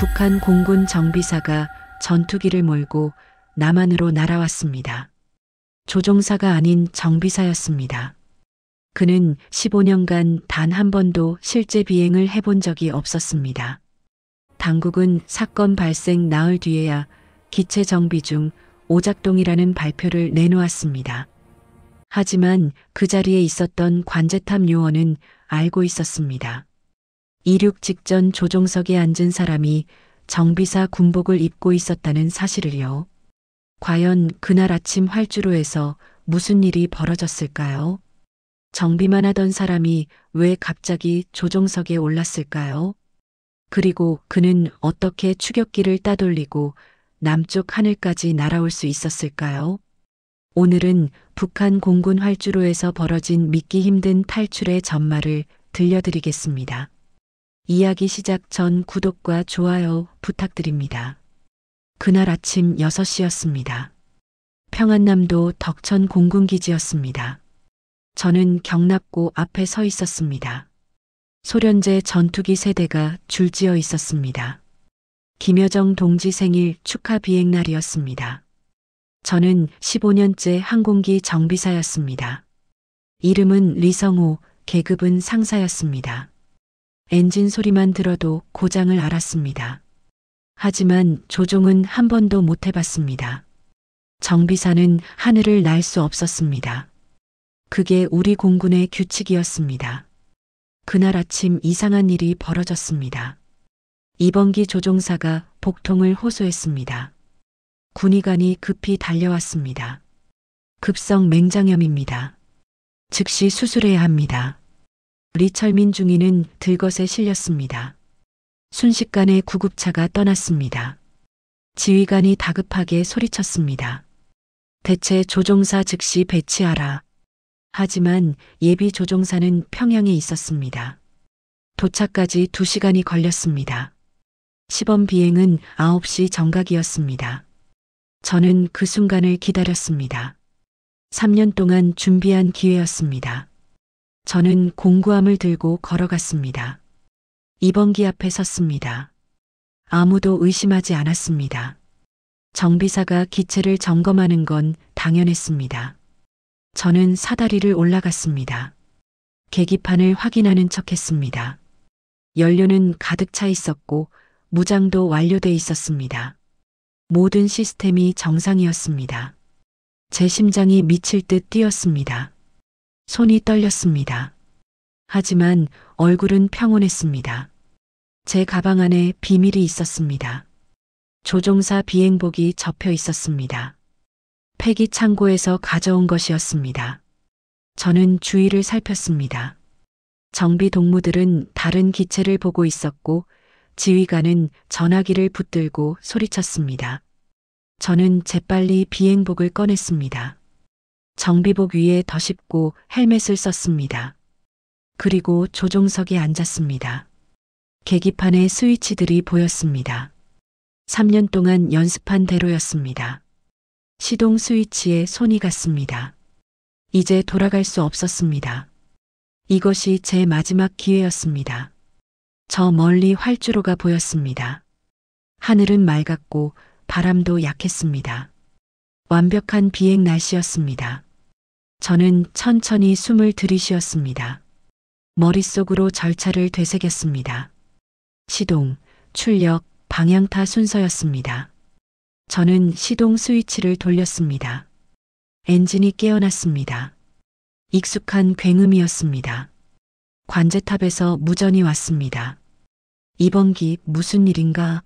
북한 공군 정비사가 전투기를 몰고 남한으로 날아왔습니다. 조종사가 아닌 정비사였습니다. 그는 15년간 단 한 번도 실제 비행을 해본 적이 없었습니다. 당국은 사건 발생 나흘 뒤에야 기체 정비 중 오작동이라는 발표를 내놓았습니다. 하지만 그 자리에 있었던 관제탑 요원은 알고 있었습니다. 이륙 직전 조종석에 앉은 사람이 정비사 군복을 입고 있었다는 사실을요. 과연 그날 아침 활주로에서 무슨 일이 벌어졌을까요? 정비만 하던 사람이 왜 갑자기 조종석에 올랐을까요? 그리고 그는 어떻게 추격기를 따돌리고 남쪽 하늘까지 날아올 수 있었을까요? 오늘은 북한 공군 활주로에서 벌어진 믿기 힘든 탈출의 전말을 들려드리겠습니다. 이야기 시작 전 구독과 좋아요 부탁드립니다. 그날 아침 6시였습니다. 평안남도 덕천 공군기지였습니다. 저는 경납고 앞에 서 있었습니다. 소련제 전투기 세대가 줄지어 있었습니다. 김여정 동지 생일 축하 비행 날이었습니다. 저는 15년째 항공기 정비사였습니다. 이름은 리성호, 계급은 상사였습니다. 엔진 소리만 들어도 고장을 알았습니다. 하지만 조종은 한 번도 못 해봤습니다. 정비사는 하늘을 날 수 없었습니다. 그게 우리 공군의 규칙이었습니다. 그날 아침 이상한 일이 벌어졌습니다. 이번기 조종사가 복통을 호소했습니다. 군의관이 급히 달려왔습니다. 급성 맹장염입니다. 즉시 수술해야 합니다. 리철민 중위는 들것에 실렸습니다. 순식간에 구급차가 떠났습니다. 지휘관이 다급하게 소리쳤습니다. 대체 조종사 즉시 배치하라. 하지만 예비 조종사는 평양에 있었습니다. 도착까지 2시간이 걸렸습니다. 시범 비행은 9시 정각이었습니다. 저는 그 순간을 기다렸습니다. 3년 동안 준비한 기회였습니다. 저는 공구함을 들고 걸어갔습니다. 이번기 앞에 섰습니다. 아무도 의심하지 않았습니다. 정비사가 기체를 점검하는 건 당연했습니다. 저는 사다리를 올라갔습니다. 계기판을 확인하는 척했습니다. 연료는 가득 차 있었고 무장도 완료돼 있었습니다. 모든 시스템이 정상이었습니다. 제 심장이 미칠 듯 뛰었습니다. 손이 떨렸습니다. 하지만 얼굴은 평온했습니다. 제 가방 안에 비밀이 있었습니다. 조종사 비행복이 접혀 있었습니다. 폐기 창고에서 가져온 것이었습니다. 저는 주위를 살폈습니다. 정비 동무들은 다른 기체를 보고 있었고 지휘관은 전화기를 붙들고 소리쳤습니다. 저는 재빨리 비행복을 꺼냈습니다. 정비복 위에 덧입고 헬멧을 썼습니다. 그리고 조종석에 앉았습니다. 계기판에 스위치들이 보였습니다. 3년 동안 연습한 대로였습니다. 시동 스위치에 손이 갔습니다. 이제 돌아갈 수 없었습니다. 이것이 제 마지막 기회였습니다. 저 멀리 활주로가 보였습니다. 하늘은 맑았고 바람도 약했습니다. 완벽한 비행 날씨였습니다. 저는 천천히 숨을 들이쉬었습니다. 머릿속으로 절차를 되새겼습니다. 시동, 출력, 방향타 순서였습니다. 저는 시동 스위치를 돌렸습니다. 엔진이 깨어났습니다. 익숙한 굉음이었습니다. 관제탑에서 무전이 왔습니다. 이번기 무슨 일인가?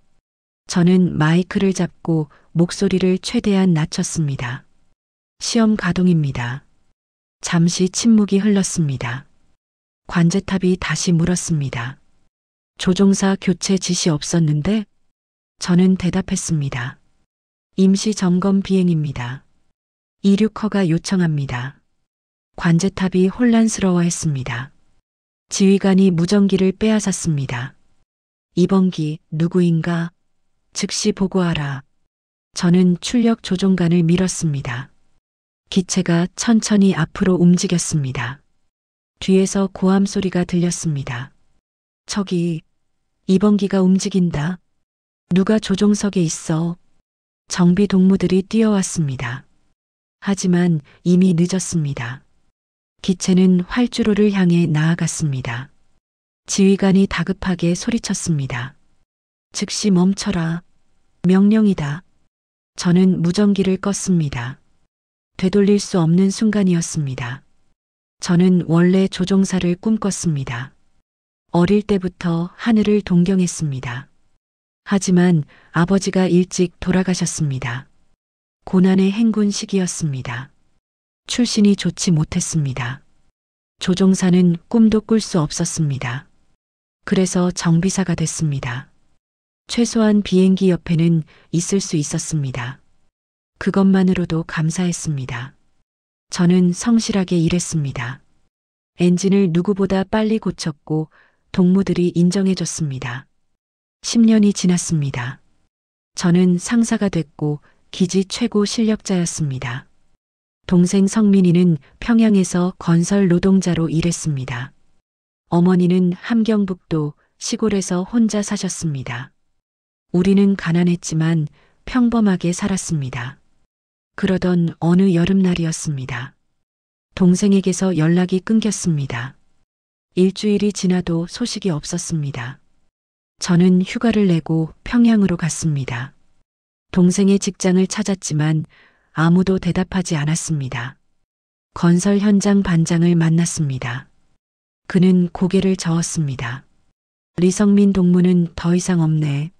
저는 마이크를 잡고 목소리를 최대한 낮췄습니다. 시험 가동입니다. 잠시 침묵이 흘렀습니다. 관제탑이 다시 물었습니다. 조종사 교체 지시 없었는데? 저는 대답했습니다. 임시 점검 비행입니다. 이륙허가 요청합니다. 관제탑이 혼란스러워했습니다. 지휘관이 무전기를 빼앗았습니다. 이번기 누구인가? 즉시 보고하라. 저는 출력 조종관을 밀었습니다. 기체가 천천히 앞으로 움직였습니다. 뒤에서 고함 소리가 들렸습니다. 저기, 이번기가 움직인다. 누가 조종석에 있어? 정비 동무들이 뛰어왔습니다. 하지만 이미 늦었습니다. 기체는 활주로를 향해 나아갔습니다. 지휘관이 다급하게 소리쳤습니다. 즉시 멈춰라. 명령이다. 저는 무전기를 껐습니다. 되돌릴 수 없는 순간이었습니다. 저는 원래 조종사를 꿈꿨습니다. 어릴 때부터 하늘을 동경했습니다. 하지만 아버지가 일찍 돌아가셨습니다. 고난의 행군 시기였습니다. 출신이 좋지 못했습니다. 조종사는 꿈도 꿀 수 없었습니다. 그래서 정비사가 됐습니다. 최소한 비행기 옆에는 있을 수 있었습니다. 그것만으로도 감사했습니다. 저는 성실하게 일했습니다. 엔진을 누구보다 빨리 고쳤고 동무들이 인정해줬습니다. 10년이 지났습니다. 저는 상사가 됐고 기지 최고 실력자였습니다. 동생 성민이는 평양에서 건설 노동자로 일했습니다. 어머니는 함경북도 시골에서 혼자 사셨습니다. 우리는 가난했지만 평범하게 살았습니다. 그러던 어느 여름날이었습니다. 동생에게서 연락이 끊겼습니다. 일주일이 지나도 소식이 없었습니다. 저는 휴가를 내고 평양으로 갔습니다. 동생의 직장을 찾았지만 아무도 대답하지 않았습니다. 건설 현장 반장을 만났습니다. 그는 고개를 저었습니다. 리성민 동무는 더 이상 없네.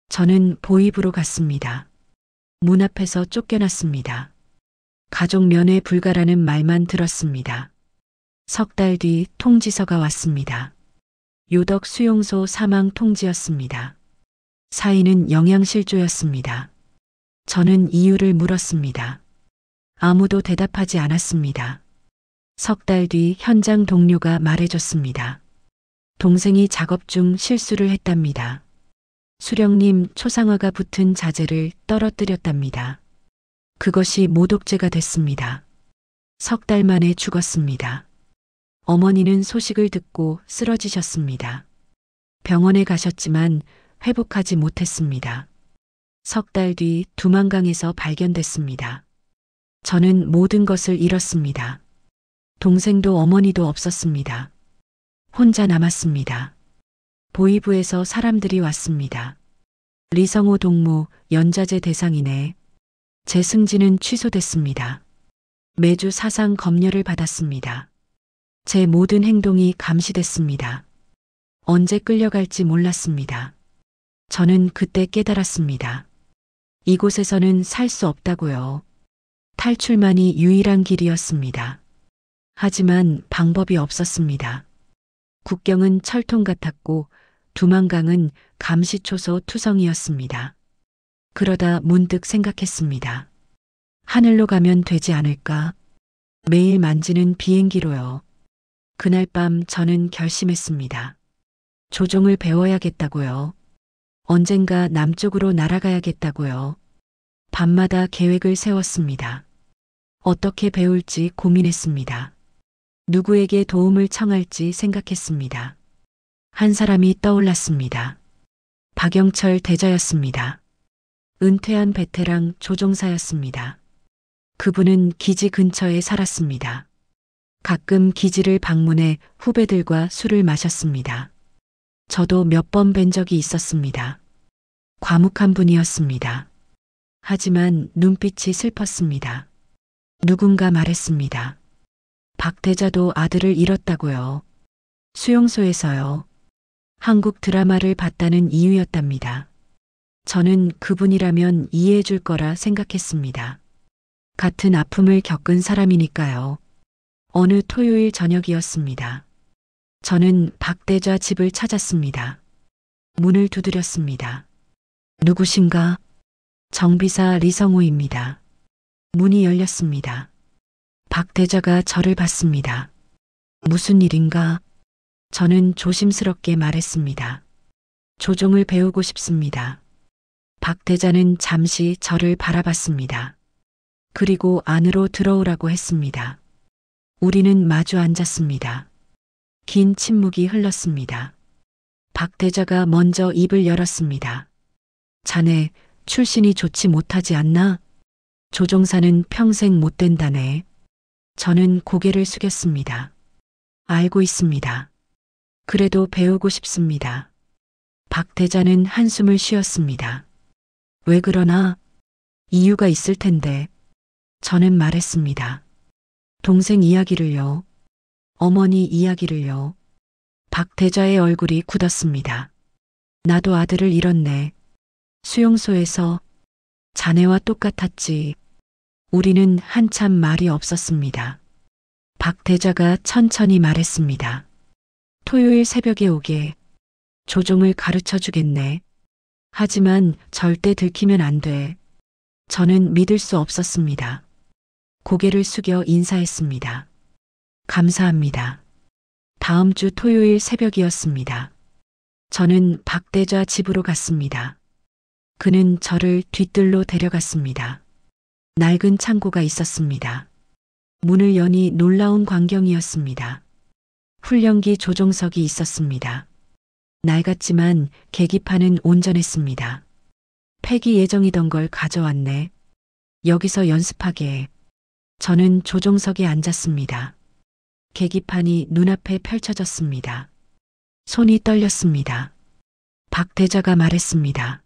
저는 보입으로 갔습니다. 문 앞에서 쫓겨났습니다. 가족 면회 불가라는 말만 들었습니다. 석 달 뒤 통지서가 왔습니다. 요덕 수용소 사망 통지였습니다. 사인은 영양실조였습니다. 저는 이유를 물었습니다. 아무도 대답하지 않았습니다. 석 달 뒤 현장 동료가 말해줬습니다. 동생이 작업 중 실수를 했답니다. 수령님 초상화가 붙은 자재를 떨어뜨렸답니다. 그것이 모독죄가 됐습니다. 석 달 만에 죽었습니다. 어머니는 소식을 듣고 쓰러지셨습니다. 병원에 가셨지만 회복하지 못했습니다. 석 달 뒤 두만강에서 발견됐습니다. 저는 모든 것을 잃었습니다. 동생도 어머니도 없었습니다. 혼자 남았습니다. 보이부에서 사람들이 왔습니다. 리성호 동무 연좌제 대상이네. 제 승진은 취소됐습니다. 매주 사상 검열을 받았습니다. 제 모든 행동이 감시됐습니다. 언제 끌려갈지 몰랐습니다. 저는 그때 깨달았습니다. 이곳에서는 살 수 없다고요. 탈출만이 유일한 길이었습니다. 하지만 방법이 없었습니다. 국경은 철통 같았고 두만강은 감시초소 투성이었습니다. 그러다 문득 생각했습니다. 하늘로 가면 되지 않을까? 매일 만지는 비행기로요. 그날 밤 저는 결심했습니다. 조종을 배워야겠다고요. 언젠가 남쪽으로 날아가야겠다고요. 밤마다 계획을 세웠습니다. 어떻게 배울지 고민했습니다. 누구에게 도움을 청할지 생각했습니다. 한 사람이 떠올랐습니다. 박영철 대저였습니다. 은퇴한 베테랑 조종사였습니다. 그분은 기지 근처에 살았습니다. 가끔 기지를 방문해 후배들과 술을 마셨습니다. 저도 몇 번 뵌 적이 있었습니다. 과묵한 분이었습니다. 하지만 눈빛이 슬펐습니다. 누군가 말했습니다. 박대자도 아들을 잃었다고요. 수용소에서요. 한국 드라마를 봤다는 이유였답니다. 저는 그분이라면 이해해 줄 거라 생각했습니다. 같은 아픔을 겪은 사람이니까요. 어느 토요일 저녁이었습니다. 저는 박대좌 집을 찾았습니다. 문을 두드렸습니다. 누구신가? 정비사 리성호입니다. 문이 열렸습니다. 박대좌가 저를 봤습니다. 무슨 일인가? 저는 조심스럽게 말했습니다. 조종을 배우고 싶습니다. 박대좌는 잠시 저를 바라봤습니다. 그리고 안으로 들어오라고 했습니다. 우리는 마주 앉았습니다. 긴 침묵이 흘렀습니다. 박대좌가 먼저 입을 열었습니다. 자네 출신이 좋지 못하지 않나? 조종사는 평생 못 된다네. 저는 고개를 숙였습니다. 알고 있습니다. 그래도 배우고 싶습니다. 박 대자는 한숨을 쉬었습니다. 왜 그러나? 이유가 있을 텐데. 저는 말했습니다. 동생 이야기를요. 어머니 이야기를요. 박 대자의 얼굴이 굳었습니다. 나도 아들을 잃었네. 수용소에서 자네와 똑같았지. 우리는 한참 말이 없었습니다. 박 대자가 천천히 말했습니다. 토요일 새벽에 오게. 조종을 가르쳐 주겠네. 하지만 절대 들키면 안 돼. 저는 믿을 수 없었습니다. 고개를 숙여 인사했습니다. 감사합니다. 다음 주 토요일 새벽이었습니다. 저는 박 대자 집으로 갔습니다. 그는 저를 뒤뜰로 데려갔습니다. 낡은 창고가 있었습니다. 문을 여니 놀라운 광경이었습니다. 훈련기 조종석이 있었습니다. 낡았지만 계기판은 온전했습니다. 폐기 예정이던 걸 가져왔네. 여기서 연습하게. 저는 조종석에 앉았습니다. 계기판이 눈앞에 펼쳐졌습니다. 손이 떨렸습니다. 박 대자가 말했습니다.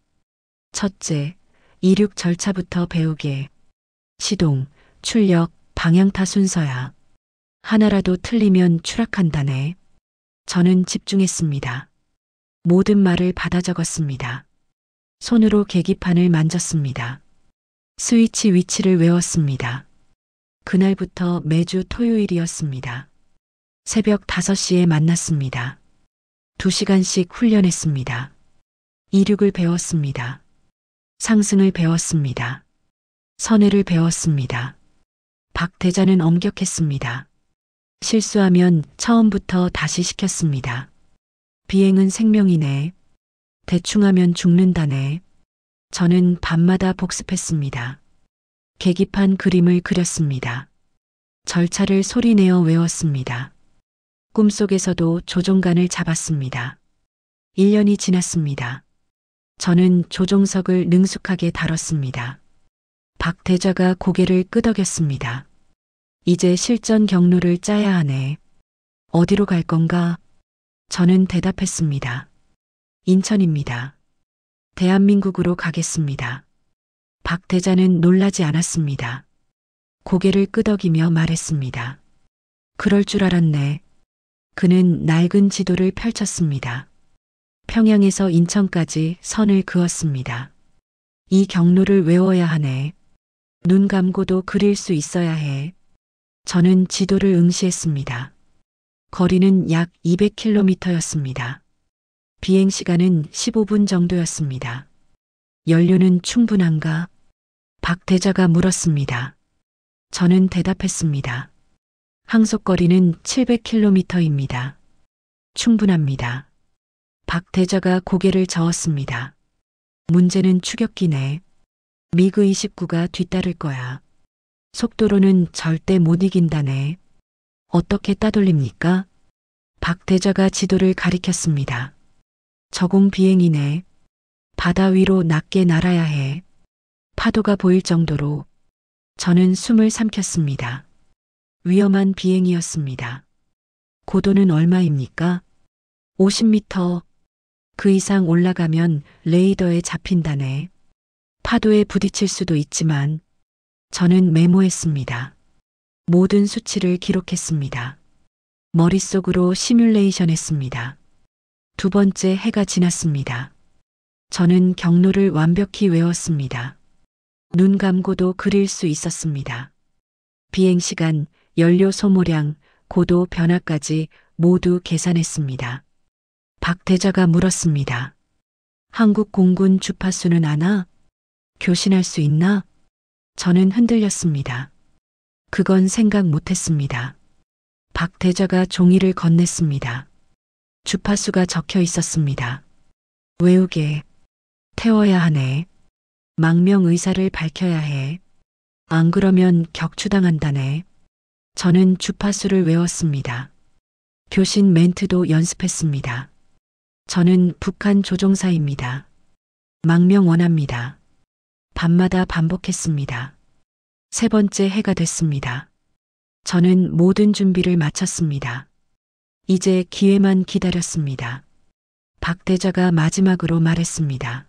첫째, 이륙 절차부터 배우게. 시동, 출력, 방향타 순서야. 하나라도 틀리면 추락한다네. 저는 집중했습니다. 모든 말을 받아 적었습니다. 손으로 계기판을 만졌습니다. 스위치 위치를 외웠습니다. 그날부터 매주 토요일이었습니다. 새벽 5시에 만났습니다. 2시간씩 훈련했습니다. 이륙을 배웠습니다. 상승을 배웠습니다. 선회를 배웠습니다. 박 대자는 엄격했습니다. 실수하면 처음부터 다시 시켰습니다. 비행은 생명이네. 대충 하면 죽는다네. 저는 밤마다 복습했습니다. 계기판 그림을 그렸습니다. 절차를 소리내어 외웠습니다. 꿈속에서도 조종관을 잡았습니다. 1년이 지났습니다. 저는 조종석을 능숙하게 다뤘습니다. 박 대자가 고개를 끄덕였습니다. 이제 실전 경로를 짜야 하네. 어디로 갈 건가? 저는 대답했습니다. 인천입니다. 대한민국으로 가겠습니다. 박 대자는 놀라지 않았습니다. 고개를 끄덕이며 말했습니다. 그럴 줄 알았네. 그는 낡은 지도를 펼쳤습니다. 평양에서 인천까지 선을 그었습니다. 이 경로를 외워야 하네. 눈 감고도 그릴 수 있어야 해. 저는 지도를 응시했습니다. 거리는 약 200km였습니다. 비행 시간은 15분 정도였습니다. 연료는 충분한가? 박 대자가 물었습니다. 저는 대답했습니다. 항속거리는 700km입니다. 충분합니다. 박 대자가 고개를 저었습니다. 문제는 추격기네. 미그 29가 뒤따를 거야. 속도로는 절대 못 이긴다네. 어떻게 따돌립니까? 박 대자가 지도를 가리켰습니다. 저공 비행이네. 바다 위로 낮게 날아야 해. 파도가 보일 정도로. 저는 숨을 삼켰습니다. 위험한 비행이었습니다. 고도는 얼마입니까? 50m. 그 이상 올라가면 레이더에 잡힌다네. 파도에 부딪힐 수도 있지만 저는 메모했습니다. 모든 수치를 기록했습니다. 머릿속으로 시뮬레이션 했습니다. 2번째 해가 지났습니다. 저는 경로를 완벽히 외웠습니다. 눈 감고도 그릴 수 있었습니다. 비행시간, 연료 소모량, 고도 변화까지 모두 계산했습니다. 박 대자가 물었습니다. 한국 공군 주파수는 아나? 교신할 수 있나? 저는 흔들렸습니다. 그건 생각 못했습니다. 박 대자가 종이를 건넸습니다. 주파수가 적혀 있었습니다. 외우게. 태워야 하네. 망명 의사를 밝혀야 해. 안 그러면 격추당한다네. 저는 주파수를 외웠습니다. 교신 멘트도 연습했습니다. 저는 북한 조종사입니다. 망명 원합니다. 밤마다 반복했습니다. 세 번째 해가 됐습니다. 저는 모든 준비를 마쳤습니다. 이제 기회만 기다렸습니다. 박대자가 마지막으로 말했습니다.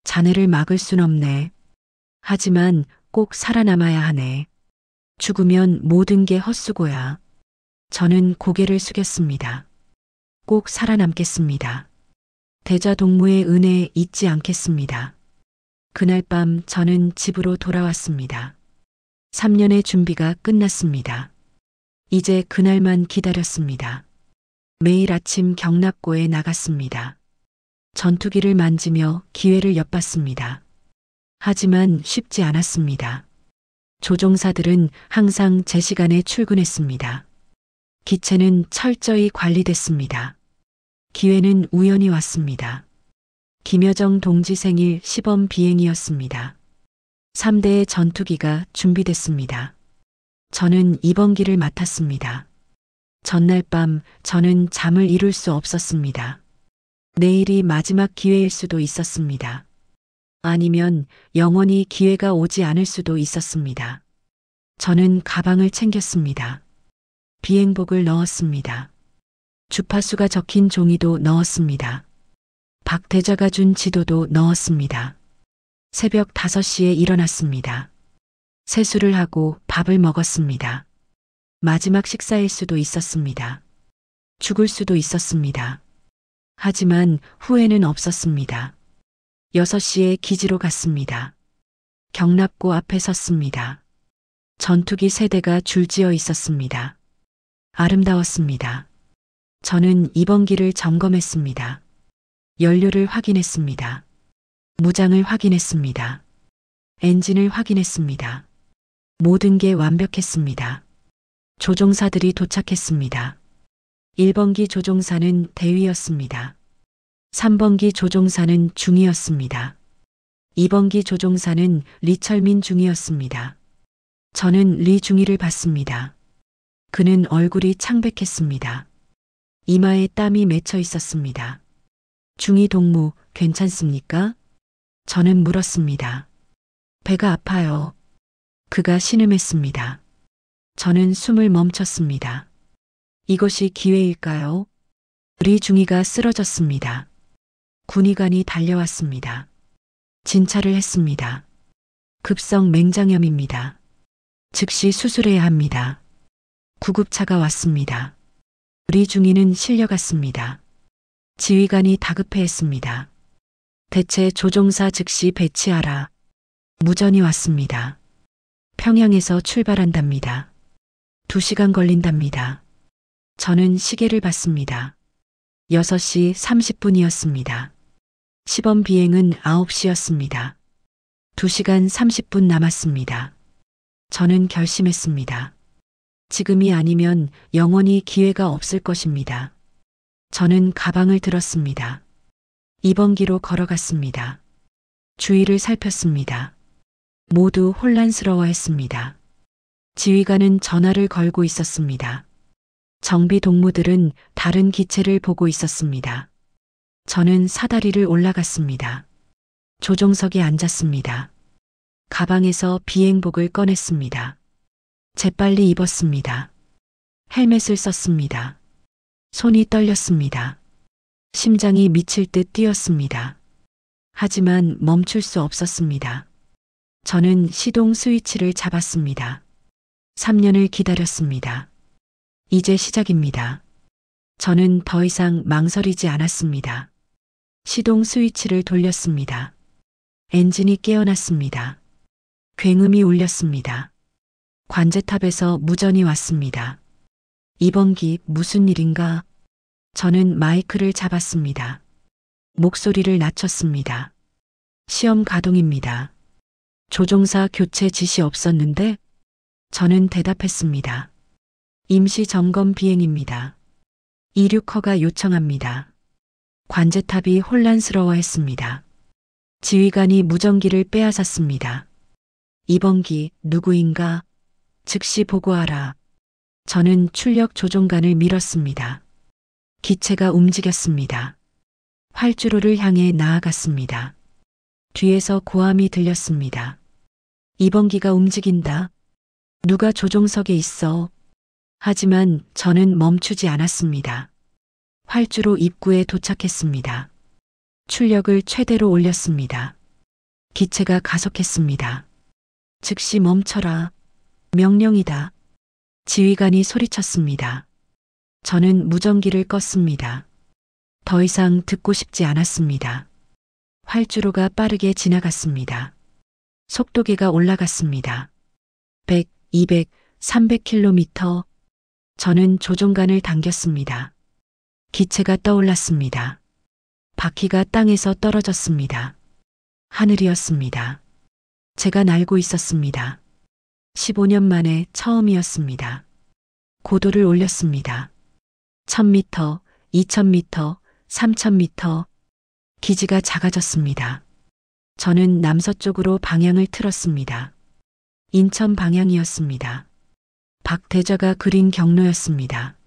자네를 막을 순 없네. 하지만 꼭 살아남아야 하네. 죽으면 모든 게 헛수고야. 저는 고개를 숙였습니다. 꼭 살아남겠습니다. 대자 동무의 은혜 잊지 않겠습니다. 그날 밤 저는 집으로 돌아왔습니다. 3년의 준비가 끝났습니다. 이제 그날만 기다렸습니다. 매일 아침 경납고에 나갔습니다. 전투기를 만지며 기회를 엿봤습니다. 하지만 쉽지 않았습니다. 조종사들은 항상 제 시간에 출근했습니다. 기체는 철저히 관리됐습니다. 기회는 우연히 왔습니다. 김여정 동지 생일 시범 비행이었습니다. 3대의 전투기가 준비됐습니다. 저는 이번기를 맡았습니다. 전날 밤 저는 잠을 이룰 수 없었습니다. 내일이 마지막 기회일 수도 있었습니다. 아니면 영원히 기회가 오지 않을 수도 있었습니다. 저는 가방을 챙겼습니다. 비행복을 넣었습니다. 주파수가 적힌 종이도 넣었습니다. 박대자가 준 지도도 넣었습니다. 새벽 5시에 일어났습니다. 세수를 하고 밥을 먹었습니다. 마지막 식사일 수도 있었습니다. 죽을 수도 있었습니다. 하지만 후회는 없었습니다. 6시에 기지로 갔습니다. 경납고 앞에 섰습니다. 전투기 세대가 줄지어 있었습니다. 아름다웠습니다. 저는 이번기를 점검했습니다. 연료를 확인했습니다. 무장을 확인했습니다. 엔진을 확인했습니다. 모든 게 완벽했습니다. 조종사들이 도착했습니다. 1번기 조종사는 대위였습니다. 3번기 조종사는 중이었습니다. 2번기 조종사는 리철민 중이었습니다. 저는 리 중이를 봤습니다. 그는 얼굴이 창백했습니다. 이마에 땀이 맺혀 있었습니다. 중이 동무, 괜찮습니까? 저는 물었습니다. 배가 아파요. 그가 신음했습니다. 저는 숨을 멈췄습니다. 이것이 기회일까요? 리 중이가 쓰러졌습니다. 군의관이 달려왔습니다. 진찰을 했습니다. 급성 맹장염입니다. 즉시 수술해야 합니다. 구급차가 왔습니다. 리 중이는 실려갔습니다. 지휘관이 다급해했습니다. 대체 조종사 즉시 배치하라. 무전이 왔습니다. 평양에서 출발한답니다. 2시간 걸린답니다. 저는 시계를 봤습니다. 6시 30분이었습니다. 시범 비행은 9시였습니다. 2시간 30분 남았습니다. 저는 결심했습니다. 지금이 아니면 영원히 기회가 없을 것입니다. 저는 가방을 들었습니다. 2번기로 걸어갔습니다. 주위를 살폈습니다. 모두 혼란스러워했습니다. 지휘관은 전화를 걸고 있었습니다. 정비 동무들은 다른 기체를 보고 있었습니다. 저는 사다리를 올라갔습니다. 조종석에 앉았습니다. 가방에서 비행복을 꺼냈습니다. 재빨리 입었습니다. 헬멧을 썼습니다. 손이 떨렸습니다. 심장이 미칠 듯 뛰었습니다. 하지만 멈출 수 없었습니다. 저는 시동 스위치를 잡았습니다. 3년을 기다렸습니다. 이제 시작입니다. 저는 더 이상 망설이지 않았습니다. 시동 스위치를 돌렸습니다. 엔진이 깨어났습니다. 굉음이 울렸습니다. 관제탑에서 무전이 왔습니다. 2번기 무슨 일인가? 저는 마이크를 잡았습니다. 목소리를 낮췄습니다. 시험 가동입니다. 조종사 교체 지시 없었는데? 저는 대답했습니다. 임시 점검 비행입니다. 이륙허가 요청합니다. 관제탑이 혼란스러워했습니다. 지휘관이 무전기를 빼앗았습니다. 2번기 누구인가? 즉시 보고하라. 저는 출력 조종관을 밀었습니다. 기체가 움직였습니다. 활주로를 향해 나아갔습니다. 뒤에서 고함이 들렸습니다. 2번기가 움직인다. 누가 조종석에 있어? 하지만 저는 멈추지 않았습니다. 활주로 입구에 도착했습니다. 출력을 최대로 올렸습니다. 기체가 가속했습니다. 즉시 멈춰라. 명령이다. 지휘관이 소리쳤습니다. 저는 무전기를 껐습니다. 더 이상 듣고 싶지 않았습니다. 활주로가 빠르게 지나갔습니다. 속도계가 올라갔습니다. 100, 200, 300km. 저는 조종간을 당겼습니다. 기체가 떠올랐습니다. 바퀴가 땅에서 떨어졌습니다. 하늘이었습니다. 제가 날고 있었습니다. 15년 만에 처음이었습니다. 고도를 올렸습니다. 1000m, 2000m, 3000m. 기지가 작아졌습니다. 저는 남서쪽으로 방향을 틀었습니다. 인천 방향이었습니다. 박대저가 그린 경로였습니다.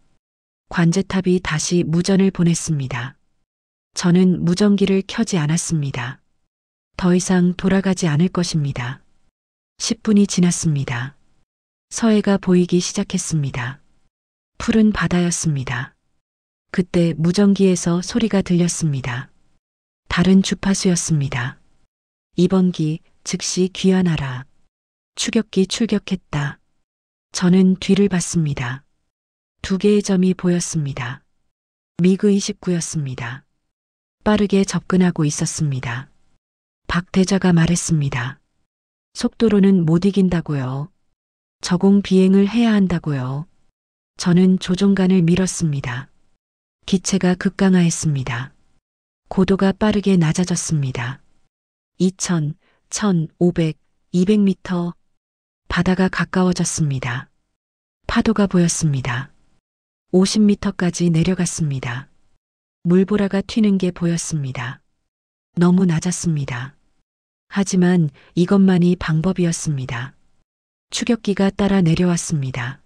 관제탑이 다시 무전을 보냈습니다. 저는 무전기를 켜지 않았습니다. 더 이상 돌아가지 않을 것입니다. 10분이 지났습니다. 서해가 보이기 시작했습니다. 푸른 바다였습니다. 그때 무전기에서 소리가 들렸습니다. 다른 주파수였습니다. 2번기 즉시 귀환하라. 추격기 출격했다. 저는 뒤를 봤습니다. 2개의 점이 보였습니다. 미그 29였습니다. 빠르게 접근하고 있었습니다. 박대자가 말했습니다. 속도로는 못 이긴다고요. 저공 비행을 해야 한다고요. 저는 조종간을 밀었습니다. 기체가 급강하했습니다. 고도가 빠르게 낮아졌습니다. 2000, 1500, 200m. 바다가 가까워졌습니다. 파도가 보였습니다. 50m까지 내려갔습니다. 물보라가 튀는 게 보였습니다. 너무 낮았습니다. 하지만 이것만이 방법이었습니다. 추격기가 따라 내려왔습니다.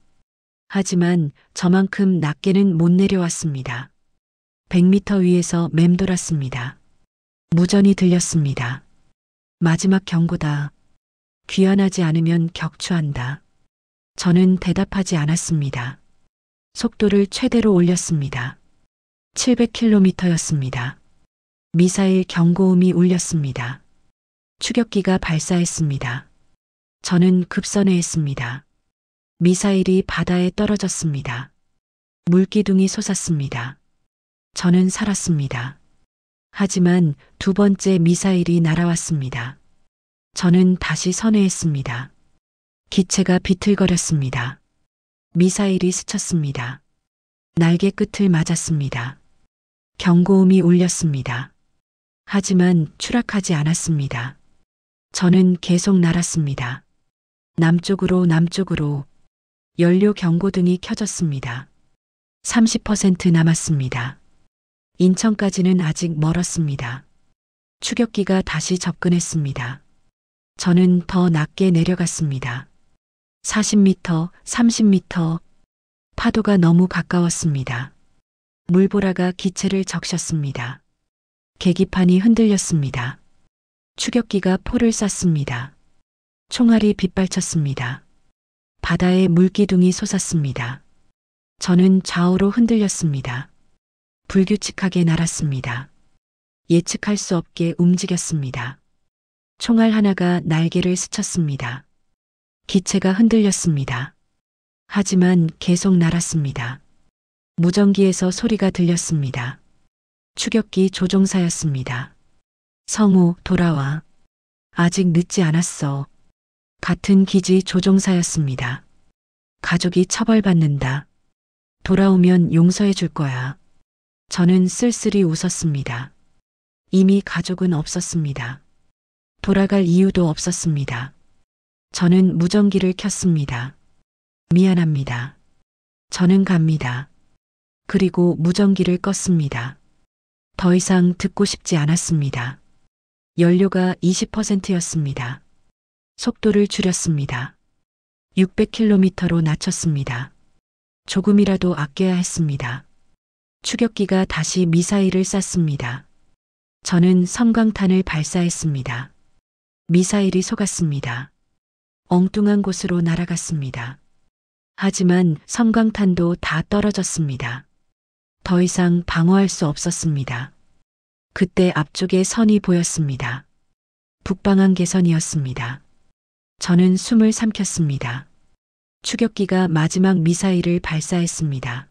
하지만 저만큼 낮게는 못 내려왔습니다. 100m 위에서 맴돌았습니다. 무전이 들렸습니다. 마지막 경고다. 귀환하지 않으면 격추한다. 저는 대답하지 않았습니다. 속도를 최대로 올렸습니다. 700km였습니다. 미사일 경고음이 울렸습니다. 추격기가 발사했습니다. 저는 급선회했습니다. 미사일이 바다에 떨어졌습니다. 물기둥이 솟았습니다. 저는 살았습니다. 하지만 2번째 미사일이 날아왔습니다. 저는 다시 선회했습니다. 기체가 비틀거렸습니다. 미사일이 스쳤습니다. 날개 끝을 맞았습니다. 경고음이 울렸습니다. 하지만 추락하지 않았습니다. 저는 계속 날았습니다. 남쪽으로 남쪽으로. 연료 경고등이 켜졌습니다. 30% 남았습니다. 인천까지는 아직 멀었습니다. 추격기가 다시 접근했습니다. 저는 더 낮게 내려갔습니다. 40m, 30m. 파도가 너무 가까웠습니다. 물보라가 기체를 적셨습니다. 계기판이 흔들렸습니다. 추격기가 포를 쐈습니다. 총알이 빗발쳤습니다. 바다에 물기둥이 솟았습니다. 저는 좌우로 흔들렸습니다. 불규칙하게 날았습니다. 예측할 수 없게 움직였습니다. 총알 하나가 날개를 스쳤습니다. 기체가 흔들렸습니다. 하지만 계속 날았습니다. 무전기에서 소리가 들렸습니다. 추격기 조종사였습니다. 성우, 돌아와. 아직 늦지 않았어. 같은 기지 조종사였습니다. 가족이 처벌받는다. 돌아오면 용서해 줄 거야. 저는 쓸쓸히 웃었습니다. 이미 가족은 없었습니다. 돌아갈 이유도 없었습니다. 저는 무전기를 켰습니다. 미안합니다. 저는 갑니다. 그리고 무전기를 껐습니다. 더 이상 듣고 싶지 않았습니다. 연료가 20%였습니다. 속도를 줄였습니다. 600km로 낮췄습니다. 조금이라도 아껴야 했습니다. 추격기가 다시 미사일을 쐈습니다. 저는 섬광탄을 발사했습니다. 미사일이 속았습니다. 엉뚱한 곳으로 날아갔습니다. 하지만 섬광탄도 다 떨어졌습니다. 더 이상 방어할 수 없었습니다. 그때 앞쪽에 선이 보였습니다. 북방한 개선이었습니다. 저는 숨을 삼켰습니다. 추격기가 마지막 미사일을 발사했습니다.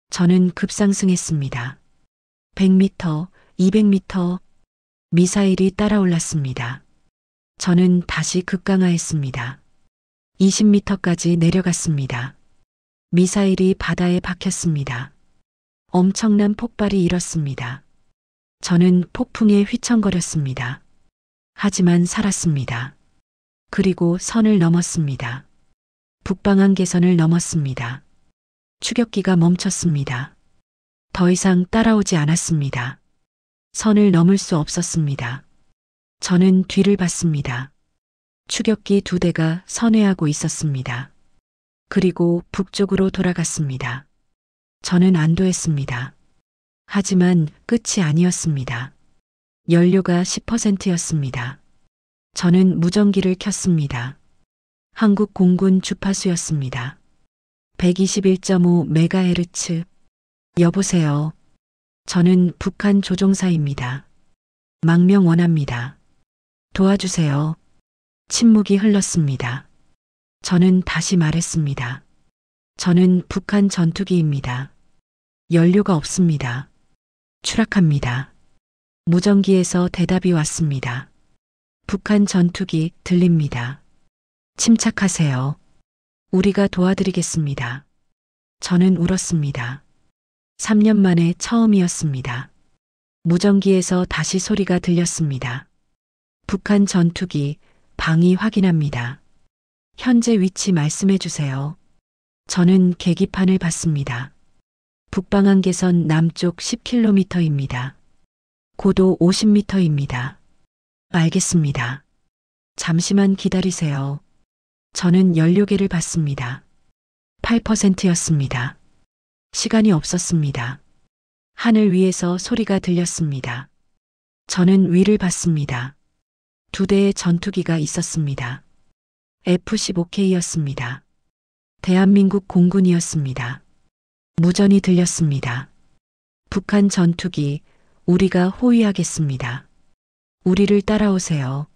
저는 급상승했습니다. 100m, 200m, 미사일이 따라올랐습니다. 저는 다시 급강하했습니다. 20m까지 내려갔습니다. 미사일이 바다에 박혔습니다. 엄청난 폭발이 일었습니다. 저는 폭풍에 휘청거렸습니다. 하지만 살았습니다. 그리고 선을 넘었습니다. 북방한 개선을 넘었습니다. 추격기가 멈췄습니다. 더 이상 따라오지 않았습니다. 선을 넘을 수 없었습니다. 저는 뒤를 봤습니다. 추격기 2대가 선회하고 있었습니다. 그리고 북쪽으로 돌아갔습니다. 저는 안도했습니다. 하지만 끝이 아니었습니다. 연료가 10%였습니다. 저는 무전기를 켰습니다. 한국 공군 주파수였습니다. 121.5MHz. 여보세요. 저는 북한 조종사입니다. 망명 원합니다. 도와주세요. 침묵이 흘렀습니다. 저는 다시 말했습니다. 저는 북한 전투기입니다. 연료가 없습니다. 추락합니다. 무전기에서 대답이 왔습니다. 북한 전투기 들립니다. 침착하세요. 우리가 도와드리겠습니다. 저는 울었습니다. 3년 만에 처음이었습니다. 무전기에서 다시 소리가 들렸습니다. 북한 전투기 방위 확인합니다. 현재 위치 말씀해 주세요. 저는 계기판을 봤습니다. 북방한 개선 남쪽 10km입니다. 고도 50m입니다. 알겠습니다. 잠시만 기다리세요. 저는 연료계를 봤습니다. 8%였습니다. 시간이 없었습니다. 하늘 위에서 소리가 들렸습니다. 저는 위를 봤습니다. 2대의 전투기가 있었습니다. F-15K였습니다. 대한민국 공군이었습니다. 무전이 들렸습니다. 북한 전투기, 우리가 호위하겠습니다. 우리를 따라오세요.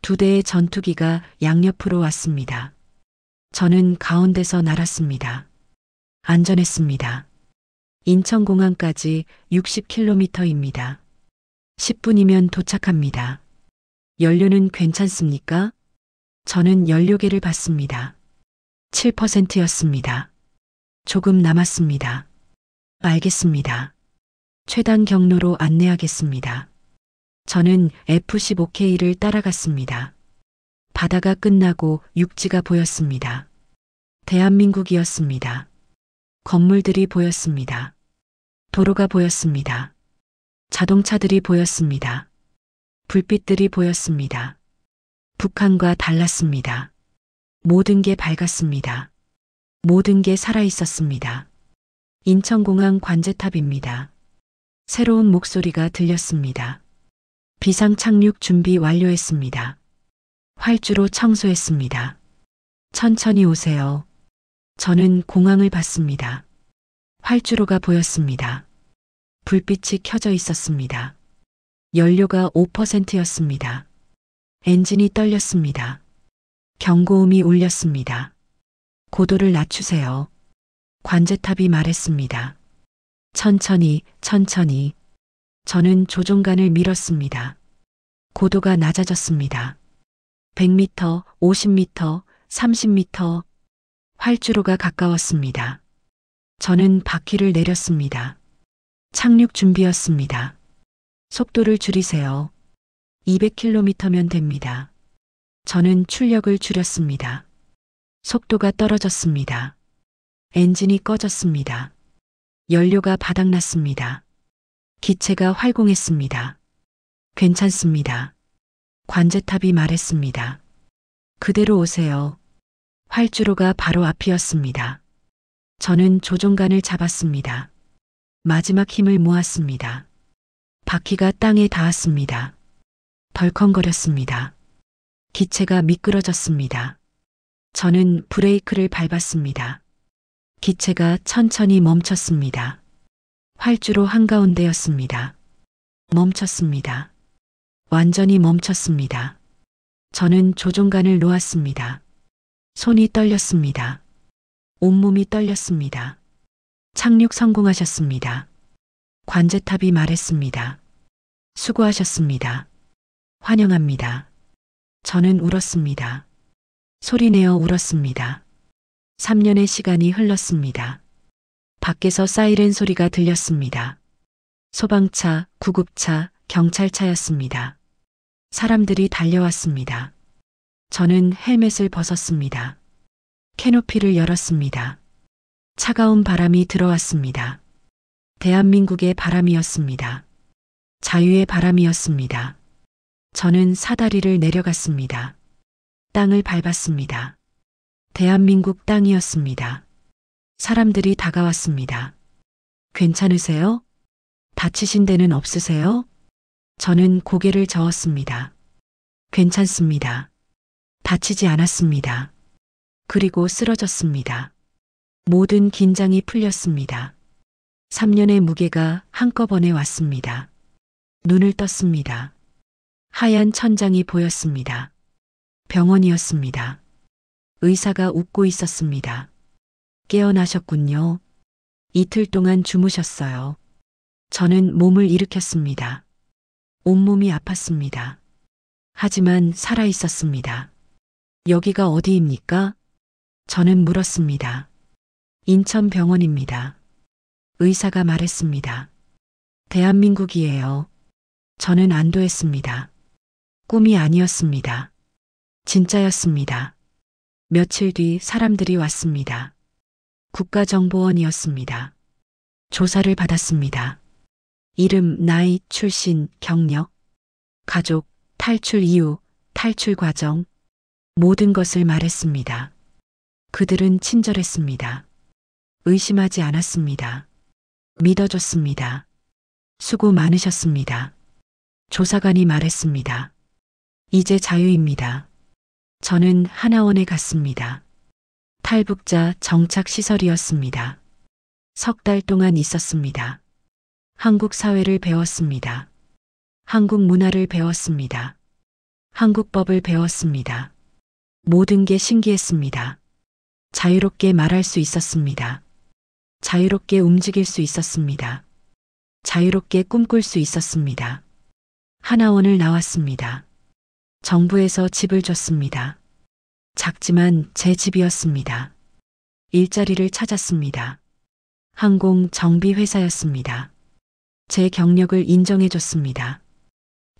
2대의 전투기가 양옆으로 왔습니다. 저는 가운데서 날았습니다. 안전했습니다. 인천공항까지 60km입니다. 10분이면 도착합니다. 연료는 괜찮습니까? 저는 연료계를 봤습니다. 7%였습니다. 조금 남았습니다. 알겠습니다. 최단 경로로 안내하겠습니다. 저는 F-15K를 따라갔습니다. 바다가 끝나고 육지가 보였습니다. 대한민국이었습니다. 건물들이 보였습니다. 도로가 보였습니다. 자동차들이 보였습니다. 불빛들이 보였습니다. 북한과 달랐습니다. 모든 게 밝았습니다. 모든 게 살아있었습니다. 인천공항 관제탑입니다. 새로운 목소리가 들렸습니다. 비상 착륙 준비 완료했습니다. 활주로 청소했습니다. 천천히 오세요. 저는 공항을 봤습니다. 활주로가 보였습니다. 불빛이 켜져 있었습니다. 연료가 5%였습니다. 엔진이 떨렸습니다. 경고음이 울렸습니다. 고도를 낮추세요. 관제탑이 말했습니다. 천천히, 천천히. 저는 조종간을 밀었습니다. 고도가 낮아졌습니다. 100m, 50m, 30m. 활주로가 가까웠습니다. 저는 바퀴를 내렸습니다. 착륙 준비였습니다. 속도를 줄이세요. 200km면 됩니다. 저는 출력을 줄였습니다. 속도가 떨어졌습니다. 엔진이 꺼졌습니다. 연료가 바닥났습니다. 기체가 활공했습니다. 괜찮습니다. 관제탑이 말했습니다. 그대로 오세요. 활주로가 바로 앞이었습니다. 저는 조종간을 잡았습니다. 마지막 힘을 모았습니다. 바퀴가 땅에 닿았습니다. 덜컹거렸습니다. 기체가 미끄러졌습니다. 저는 브레이크를 밟았습니다. 기체가 천천히 멈췄습니다. 활주로 한가운데였습니다. 멈췄습니다. 완전히 멈췄습니다. 저는 조종간을 놓았습니다. 손이 떨렸습니다. 온몸이 떨렸습니다. 착륙 성공하셨습니다. 관제탑이 말했습니다. 수고하셨습니다. 환영합니다. 저는 울었습니다. 소리내어 울었습니다. 3년의 시간이 흘렀습니다. 밖에서 사이렌 소리가 들렸습니다. 소방차, 구급차, 경찰차였습니다. 사람들이 달려왔습니다. 저는 헬멧을 벗었습니다. 캐노피를 열었습니다. 차가운 바람이 들어왔습니다. 대한민국의 바람이었습니다. 자유의 바람이었습니다. 저는 사다리를 내려갔습니다. 땅을 밟았습니다. 대한민국 땅이었습니다. 사람들이 다가왔습니다. 괜찮으세요? 다치신 데는 없으세요? 저는 고개를 저었습니다. 괜찮습니다. 다치지 않았습니다. 그리고 쓰러졌습니다. 모든 긴장이 풀렸습니다. 3년의 무게가 한꺼번에 왔습니다. 눈을 떴습니다. 하얀 천장이 보였습니다. 병원이었습니다. 의사가 웃고 있었습니다. 깨어나셨군요. 이틀 동안 주무셨어요. 저는 몸을 일으켰습니다. 온몸이 아팠습니다. 하지만 살아 있었습니다. 여기가 어디입니까? 저는 물었습니다. 인천병원입니다. 의사가 말했습니다. 대한민국이에요. 저는 안도했습니다. 꿈이 아니었습니다. 진짜였습니다. 며칠 뒤 사람들이 왔습니다. 국가정보원이었습니다. 조사를 받았습니다. 이름, 나이, 출신, 경력, 가족, 탈출 이유, 탈출 과정, 모든 것을 말했습니다. 그들은 친절했습니다. 의심하지 않았습니다. 믿어줬습니다. 수고 많으셨습니다. 조사관이 말했습니다. 이제 자유입니다. 저는 하나원에 갔습니다. 탈북자 정착시설이었습니다. 3달 동안 있었습니다. 한국 사회를 배웠습니다. 한국 문화를 배웠습니다. 한국법을 배웠습니다. 모든 게 신기했습니다. 자유롭게 말할 수 있었습니다. 자유롭게 움직일 수 있었습니다. 자유롭게 꿈꿀 수 있었습니다. 하나원을 나왔습니다. 정부에서 집을 줬습니다. 작지만 제 집이었습니다. 일자리를 찾았습니다. 항공 정비 회사였습니다. 제 경력을 인정해 줬습니다.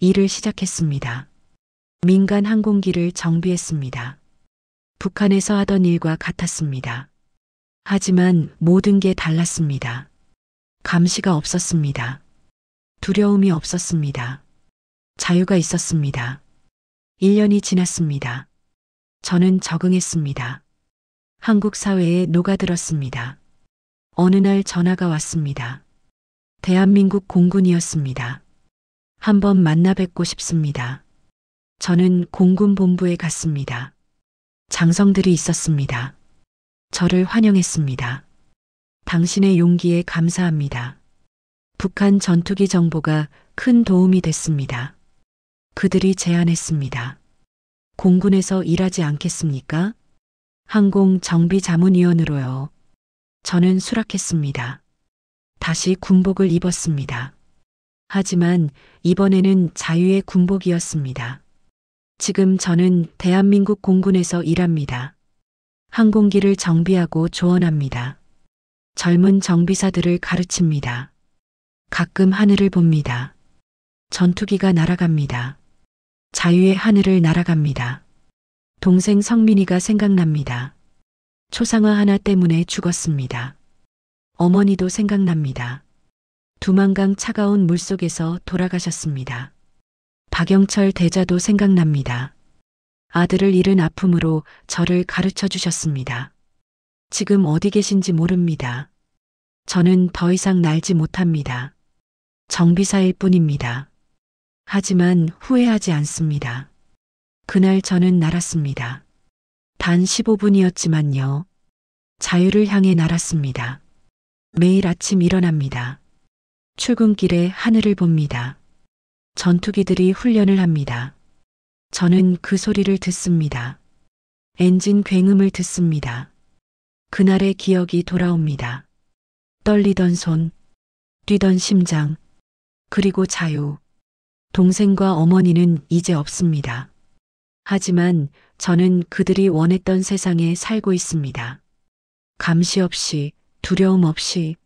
일을 시작했습니다. 민간 항공기를 정비했습니다. 북한에서 하던 일과 같았습니다. 하지만 모든 게 달랐습니다. 감시가 없었습니다. 두려움이 없었습니다. 자유가 있었습니다. 1년이 지났습니다. 저는 적응했습니다. 한국 사회에 녹아들었습니다. 어느 날 전화가 왔습니다. 대한민국 공군이었습니다. 한번 만나 뵙고 싶습니다. 저는 공군 본부에 갔습니다. 장성들이 있었습니다. 저를 환영했습니다. 당신의 용기에 감사합니다. 북한 전투기 정보가 큰 도움이 됐습니다. 그들이 제안했습니다. 공군에서 일하지 않겠습니까? 항공 정비 자문위원으로요. 저는 수락했습니다. 다시 군복을 입었습니다. 하지만 이번에는 자유의 군복이었습니다. 지금 저는 대한민국 공군에서 일합니다. 항공기를 정비하고 조언합니다. 젊은 정비사들을 가르칩니다. 가끔 하늘을 봅니다. 전투기가 날아갑니다. 자유의 하늘을 날아갑니다. 동생 성민이가 생각납니다. 초상화 하나 때문에 죽었습니다. 어머니도 생각납니다. 두만강 차가운 물속에서 돌아가셨습니다. 박영철 대자도 생각납니다. 아들을 잃은 아픔으로 저를 가르쳐 주셨습니다. 지금 어디 계신지 모릅니다. 저는 더 이상 날지 못합니다. 정비사일 뿐입니다. 하지만 후회하지 않습니다. 그날 저는 날았습니다. 단 15분이었지만요. 자유를 향해 날았습니다. 매일 아침 일어납니다. 출근길에 하늘을 봅니다. 전투기들이 훈련을 합니다. 저는 그 소리를 듣습니다. 엔진 굉음을 듣습니다. 그날의 기억이 돌아옵니다. 떨리던 손, 뛰던 심장, 그리고 자유. 동생과 어머니는 이제 없습니다. 하지만 저는 그들이 원했던 세상에 살고 있습니다. 감시 없이, 두려움 없이,